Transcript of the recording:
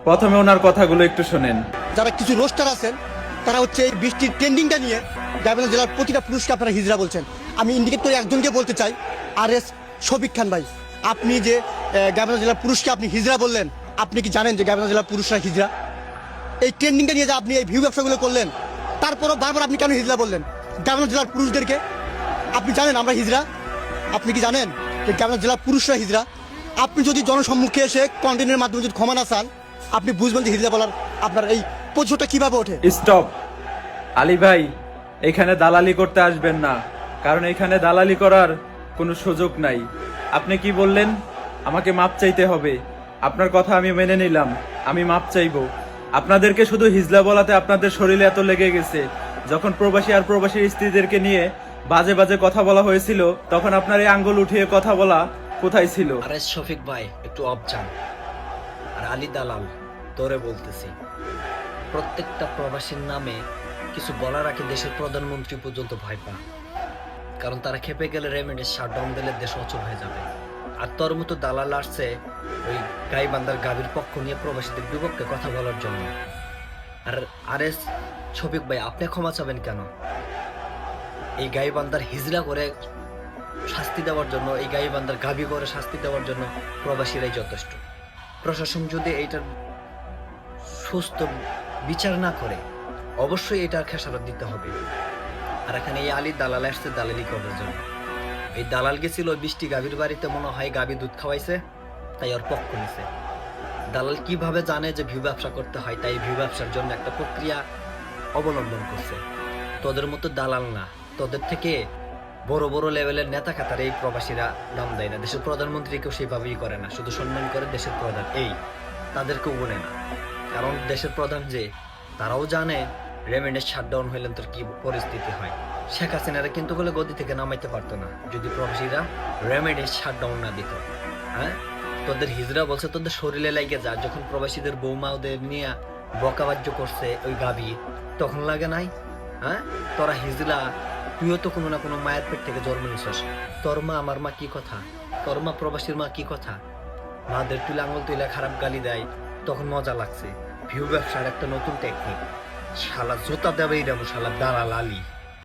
প্রথমে ওনার কথাগুলো একটু শোনেন। যারা কিছু রোস্টার আছেন তারা হচ্ছে এই বৃষ্টির ট্রেন্ডিংটা নিয়ে গাইবান্ধা জেলার প্রতিটা পুরুষকে আপনারা হিজড়া বলছেন। আমি ইন্ডিকেট করে একজনকে বলতে চাই, আর.এস. শফিক খান ভাই, আপনি যে গাইবান্ধা জেলার পুরুষকে আপনি হিজড়া বললেন, আপনি কি জানেন যে গাইবান্ধা জেলার পুরুষরা হিজড়া? এই ট্রেন্ডিংটা নিয়ে যে আপনি এই ভিউ ব্যবসাগুলো করলেন, তারপরও বারবার আপনি কেন হিজড়া বললেন গাইবান্ধা জেলার পুরুষদেরকে? আপনি জানেন আমরা হিজড়া? আপনি কি জানেন যে গাইবান্ধা জেলার পুরুষরা হিজড়া? আপনি যদি জনসম্মুখে এসে কন্টেন্টের মাধ্যমে যদি ক্ষমা না চান, আপনি বুঝবেন যে হিজড়া বলার আপনার এই পরিচয়টা কিভাবে ওঠে। স্টপ। আলী ভাই, এখানে দালালি করতে আসবেন না, কারণ এখানে দালালি করার কোনো সুযোগ নাই। আপনি কি বললেন? আমাকে মাপ চাইতে হবে। আপনার কথা আমি মেনে নিলাম, আমি মাপ চাইবো। আপনাদেরকে শুধু হিজলা বলাতে আপনাদের শরীরে এত লেগে গেছে। যখন প্রবাসী আর প্রবাসীর স্ত্রীদেরকে নিয়ে বাজে বাজে কথা বলা হয়েছিল, তখন আপনার এই আঙ্গুল উঠিয়ে কথা বলা কোথায় ছিল? আর.এস. শফিক ভাই একটু অবজান। আর আলী দালাল, তোরে বলতেছি, প্রত্যেকটা প্রবাসীর নামে কিছু বলার আগে দেশের প্রধানমন্ত্রী পর্যন্ত ভয় পান, কারণ তারা খেপে গেলে রেমিডেন্স শাটডাউন দিলে দেশ অচল হয়ে যাবে। আর তোর মতো দালাল আসছে ওই গাইবান্ধার গাভীর পক্ষ নিয়ে প্রবাসীদের বিপক্ষে কথা বলার জন্য। আর আর.এস. শফিক ভাই, আপনি ক্ষমা চাবেন কেন? এই গাইবান্ধার হিজলা করে শাস্তি দেওয়ার জন্য, এই গাইবান্ধার গাভী করে শাস্তি দেওয়ার জন্য প্রবাসীরাই যথেষ্ট। প্রশাসন যদি এইটার সুস্থ বিচার না করে, অবশ্যই এটার খেসারত দিতে হবে। আর এখানে এই আলী দালাল আসছে দালালি করার জন্য। এই দালাল গেছিল বৃষ্টি গাভীর বাড়িতে, মনে হয় গাভী দুধ খাওয়াইছে, তাই ওর পক্ষ নিছে। দালাল কিভাবে জানে যে ভিউ ব্যবসা করতে হয়, তাই ভিউ ব্যবসার জন্য একটা প্রক্রিয়া অবলম্বন করছে। তোদের মতো দালাল না, তোদের থেকে বড় বড় লেভেলের নেতা খাতার এই প্রবাসীরা দাম দেয় না। দেশের প্রধানমন্ত্রীকেও সেভাবেই করে না, শুধু সম্মান করে দেশের প্রধান, এই তাদেরকেও বলে না। কারণ দেশের প্রধান যে, তারাও জানে রেমিডেন্স শাটডাউন হইলেন তোর কি পরিস্থিতি হয়। শেখ হাসিনারা কিন্তু বলে গদি থেকে নামাইতে পারতো না যদি প্রবাসীরা রেমিডেন্স শাটডাউন না দিত। হ্যাঁ, তোদের হিজরা বলছে তোদের শরীরে লাগে যা, যখন প্রবাসীদের বৌমা ওদের নিয়ে বকাবাজ্য করছে ওই গাভী, তখন লাগে নাই? হ্যাঁ, তোরা হিজলা, তুইও তো কোনো না কোনো মায়ের পেট থেকে জন্ম নিছস। তোর মা আমার মা কি কথা, তোর মা প্রবাসীর মা কি কথা? মাদের তুলে আঙুল তুলে খারাপ গালি দেয়, তখন মজা লাগছে। ভিউ ব্যবসার একটা নতুন টেকনিক, শালা জোতা দেবেই দেবো, শালা দালাল আলী।